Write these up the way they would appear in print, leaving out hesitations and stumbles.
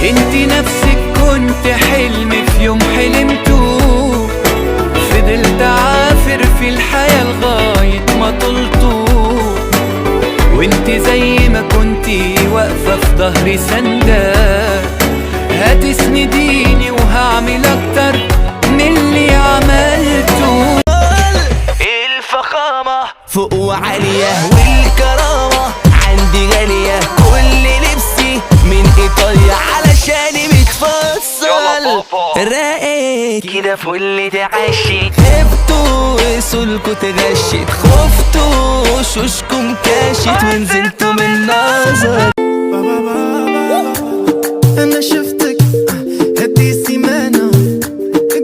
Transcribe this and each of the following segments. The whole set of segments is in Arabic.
انت نفسك كنت حلم في يوم حلمته، فضلت عافر في الحياة لغاية ما طلته. وانت زي ما كنتي واقفة في ظهري سندة، هتسنديني وهعمل اكتر من اللي عملته. الفخامة فوق وعالية والكرامة عندي غالية، كل لبسي من ايطاليا علشاني متفصل. راقد كده فل تعشي، خفتوا سلكوا تغشيت، خفتوا شوشكم كاشت ونزلتوا من نظر. انا شفتك هدي سيمانة،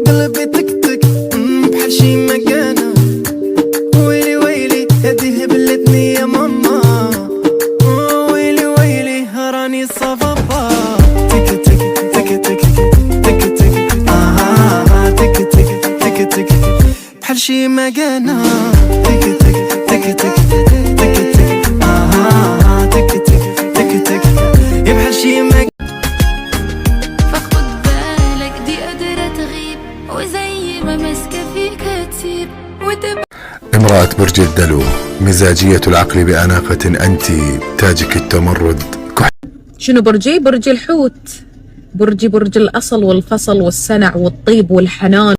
قلبي تكتك بحال شي مكانة. ويلي ويلي هدي هبلتني يا ماما، ويلي ويلي راني صبابا. تك تك تك تك تك تك تك تك تك بحال شي مكانة. تك تك تك تك تك تك تك تك تك يا بحال شي مكانة. فخد بالك دي قادرة تغيب، وزي ما ماسكة فيك هتسيب وتبقى. امرأة برج الدلو، مزاجية العقل بأناقة أنت، تاجك التمرد. شنو برجي؟ برج الحوت. برج الأصل والفصل والسنع والطيب والحنان.